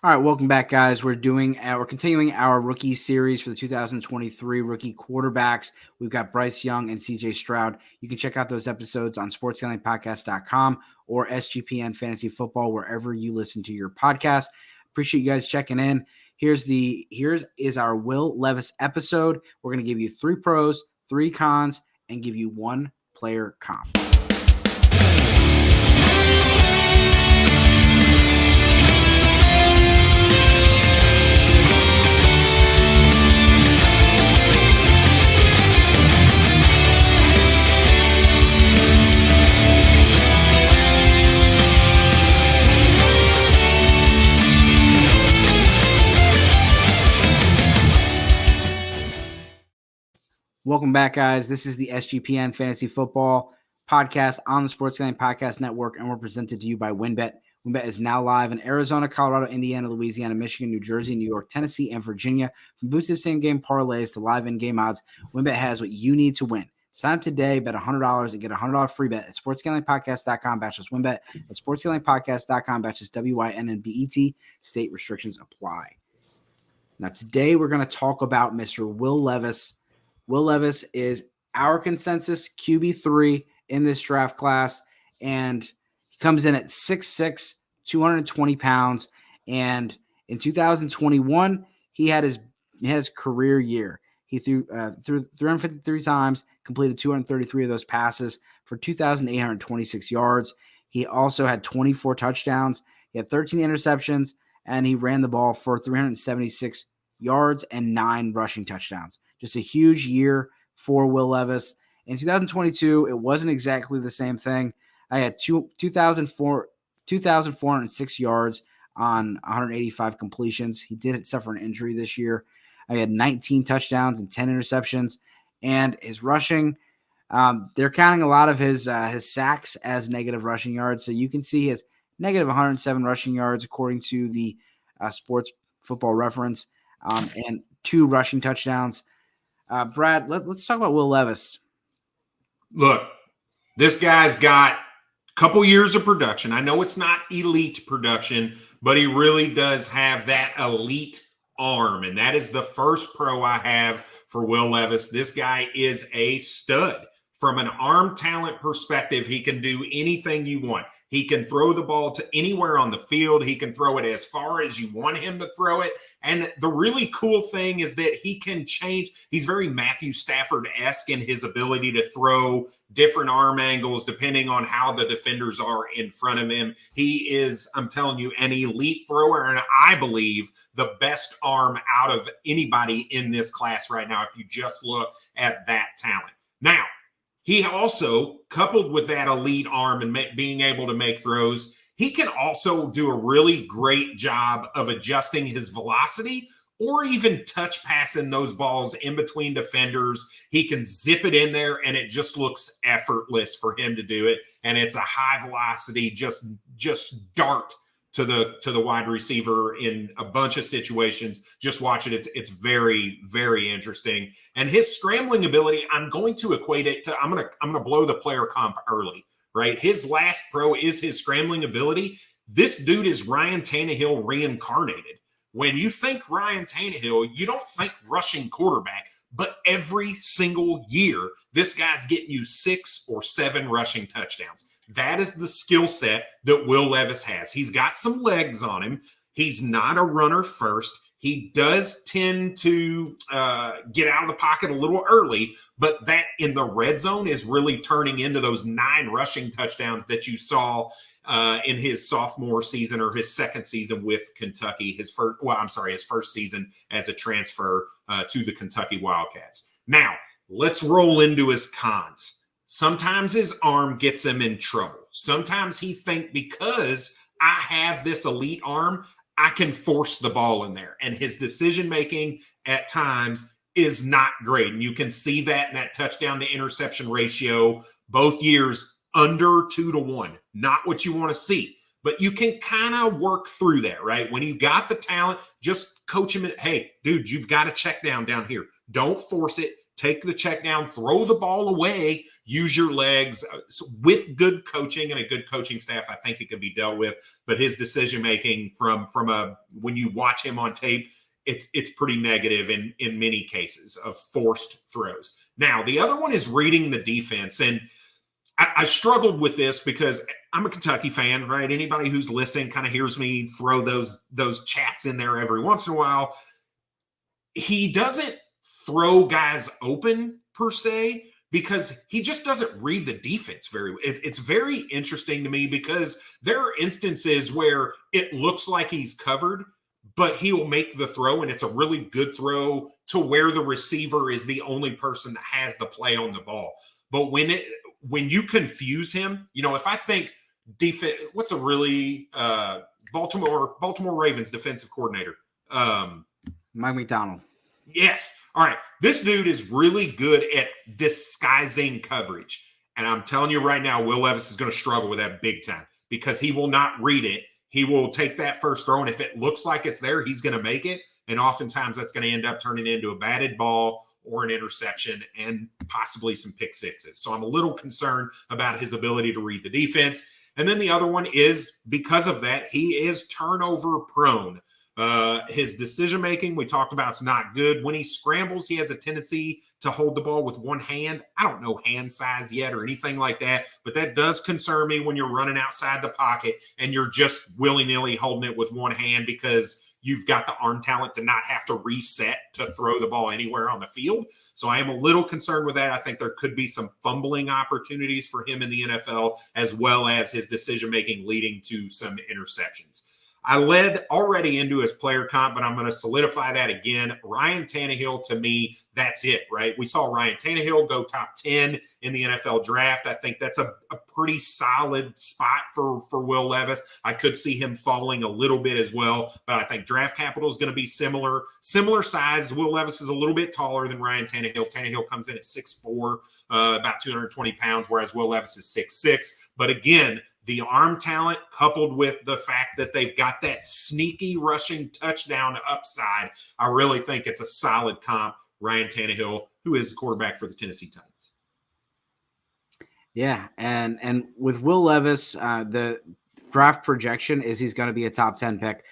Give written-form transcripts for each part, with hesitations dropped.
All right, welcome back, guys. We're continuing our rookie series for the 2023 rookie quarterbacks. We've got Bryce Young and CJ Stroud. You can check out those episodes on sportsgamblingpodcast.com or SGPN Fantasy Football, wherever you listen to your podcast. Appreciate you guys checking in. Here's our Will Levis episode. We're going to give you 3 pros, 3 cons, and give you 1 player comp. Welcome back, guys. This is the SGPN Fantasy Football podcast on the Sports Gambling Podcast Network, and we're presented to you by WynnBET. WynnBET is now live in Arizona, Colorado, Indiana, Louisiana, Michigan, New Jersey, New York, Tennessee, and Virginia. From boosted same-game parlays to live in-game odds, WynnBET has what you need to win. Sign up today, bet $100, and get a $100 free bet at sportsgamblingpodcast.com/WynnBET. That's sportsgamblingpodcast.com/WYNNBET. State restrictions apply. Now, today we're going to talk about Mr. Will Levis. Will Levis is our consensus QB3 in this draft class, and he comes in at 6'6", 220 pounds, and in 2021, he had his career year. He threw 353 times, completed 233 of those passes for 2,826 yards. He also had 24 touchdowns. He had 13 interceptions, and he ran the ball for 376 yards and 9 rushing touchdowns. Just a huge year for Will Levis. In 2022, it wasn't exactly the same thing. I had 2,406 yards on 185 completions. He did suffer an injury this year. I had 19 touchdowns and 10 interceptions. And his rushing, they're counting a lot of his sacks as negative rushing yards. So you can see his negative 107 rushing yards according to the Sports Football Reference, and 2 rushing touchdowns. Brad, let's talk about Will Levis. Look, this guy's got a couple years of production. I know it's not elite production, but he really does have that elite arm, and that is the first pro I have for Will Levis. This guy is a stud. From an arm talent perspective, he can do anything you want. He can throw the ball to anywhere on the field. He can throw it as far as you want him to throw it. And the really cool thing is that he can change. He's very Matthew Stafford-esque in his ability to throw different arm angles depending on how the defenders are in front of him. He is, I'm telling you, an elite thrower, and I believe the best arm out of anybody in this class right now if you just look at that talent. Now, he also, coupled with that elite arm and being able to make throws, he can also do a really great job of adjusting his velocity or even touch passing those balls in between defenders. He can zip it in there, and it just looks effortless for him to do it. And it's a high velocity, just dart to the wide receiver in a bunch of situations. Just watch it. It's very, very interesting. And his scrambling ability, I'm going to equate it to, I'm gonna blow the player comp early, right? His last pro is his scrambling ability. This dude is Ryan Tannehill reincarnated. When you think Ryan Tannehill, you don't think rushing quarterback, but every single year, this guy's getting you 6 or 7 rushing touchdowns. That is the skill set that Will Levis has. He's got some legs on him. He's not a runner first. He does tend to get out of the pocket a little early, but that in the red zone is really turning into those 9 rushing touchdowns that you saw in his sophomore season or his second season with Kentucky. His first season as a transfer to the Kentucky Wildcats. Now, let's roll into his cons. Sometimes his arm gets him in trouble. Sometimes he thinks because I have this elite arm, I can force the ball in there. And his decision-making at times is not great. And you can see that in that touchdown to interception ratio both years under 2-1. Not what you want to see. But you can kind of work through that, right? When you got the talent, just coach him. Hey, dude, you've got to check down here. Don't force it. take the check down, throw the ball away, use your legs. So with good coaching and a good coaching staff, I think it could be dealt with. But his decision making when you watch him on tape, it's pretty negative in many cases of forced throws. Now, the other one is reading the defense. And I struggled with this because I'm a Kentucky fan, right? Anybody who's listening kind of hears me throw those chats in there every once in a while. He doesn't throw guys open per se because he just doesn't read the defense very well. It's very interesting to me because there are instances where it looks like he's covered, but he'll make the throw and it's a really good throw to where the receiver is the only person that has the play on the ball. But when you confuse him, if I think defense, what's a really Baltimore Ravens defensive coordinator? Mike McDonald. Yes. All right. This dude is really good at disguising coverage. And I'm telling you right now, Will Levis is going to struggle with that big time because he will not read it. He will take that first throw, and if it looks like it's there, he's going to make it. And oftentimes that's going to end up turning into a batted ball or an interception and possibly some pick sixes. So I'm a little concerned about his ability to read the defense. And then the other one is because of that, he is turnover prone. His decision-making, we talked about, is not good. When he scrambles, he has a tendency to hold the ball with one hand. I don't know hand size yet or anything like that, but that does concern me when you're running outside the pocket and you're just willy-nilly holding it with one hand because you've got the arm talent to not have to reset to throw the ball anywhere on the field. So I am a little concerned with that. I think there could be some fumbling opportunities for him in the NFL, as well as his decision-making leading to some interceptions. I led already into his player comp, but I'm going to solidify that again. Ryan Tannehill, to me, that's it, right? We saw Ryan Tannehill go top 10 in the NFL draft. I think that's a pretty solid spot for Will Levis. I could see him falling a little bit as well, but I think draft capital is going to be similar size. Will Levis is a little bit taller than Ryan Tannehill. Tannehill comes in at 6'4", about 220 pounds, whereas Will Levis is 6'6". But again, the arm talent coupled with the fact that they've got that sneaky rushing touchdown upside, I really think it's a solid comp. Ryan Tannehill, who is the quarterback for the Tennessee Titans. Yeah, and with Will Levis, the draft projection is he's going to be a top 10 pick.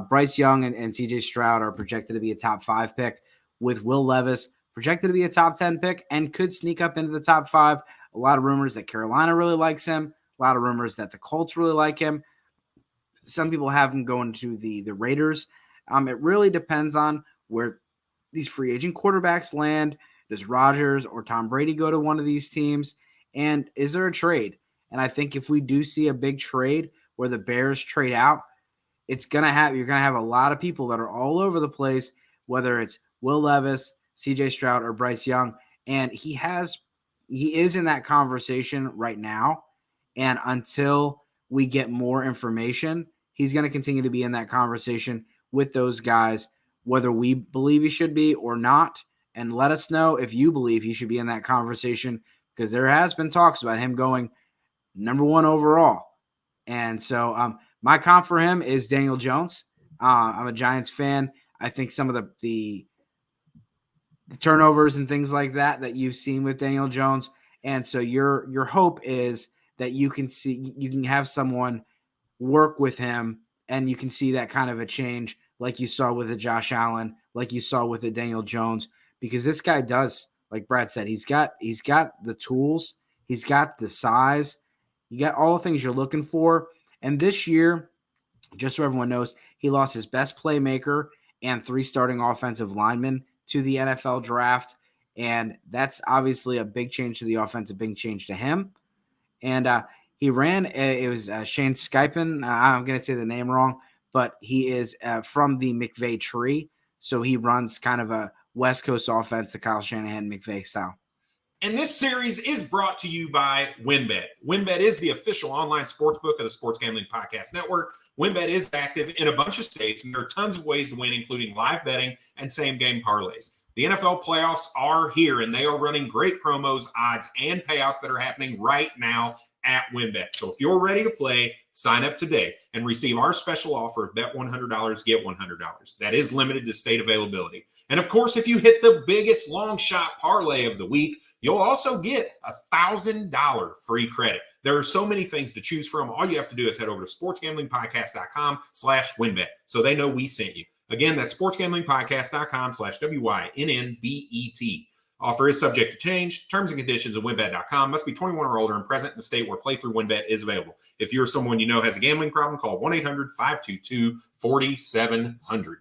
Bryce Young and CJ Stroud are projected to be a top 5 pick. With Will Levis, projected to be a top 10 pick and could sneak up into the top 5. A lot of rumors that Carolina really likes him. A lot of rumors that the Colts really like him. Some people have him going to the Raiders. It really depends on where these free agent quarterbacks land. Does Rodgers or Tom Brady go to one of these teams? And is there a trade? And I think if we do see a big trade where the Bears trade out, you're going to have a lot of people that are all over the place, whether it's Will Levis, CJ Stroud, or Bryce Young. And he is in that conversation right now. And until we get more information, he's going to continue to be in that conversation with those guys, whether we believe he should be or not. And let us know if you believe he should be in that conversation, because there has been talks about him going number 1 overall. And so my comp for him is Daniel Jones. I'm a Giants fan. I think some of the turnovers and things like that you've seen with Daniel Jones. And so your hope is that you can have someone work with him and you can see that kind of a change like you saw with a Josh Allen, like you saw with a Daniel Jones, because this guy does, like Brad said, he's got the tools, he's got the size, you got all the things you're looking for. And this year, just so everyone knows, he lost his best playmaker and 3 starting offensive linemen to the NFL draft. And that's obviously a big change to the offense, a big change to him. And he ran, it was Shane Steichen. I'm going to say the name wrong, but he is from the McVay tree. So he runs kind of a West Coast offense, the Kyle Shanahan McVay style. And this series is brought to you by WynnBET. WynnBET is the official online sportsbook of the Sports Gambling Podcast Network. WynnBET is active in a bunch of states, and there are tons of ways to win, including live betting and same-game parlays. The NFL playoffs are here, and they are running great promos, odds, and payouts that are happening right now at WynnBET. So if you're ready to play, Sign up today and receive our special offer of bet $100, get $100. That is limited to state availability. And of course, if you hit the biggest long shot parlay of the week, you'll also get $1,000 free credit. There are so many things to choose from. All you have to do is head over to sportsgamblingpodcast.com/wynnbet so they know we sent you. Again, that's sportsgamblingpodcast.com/WYNNBET. Offer is subject to change. Terms and conditions at wynnbet.com. Must be 21 or older and present in the state where playthrough WynnBet is available. If you're someone you know has a gambling problem, call 1-800-522-4700.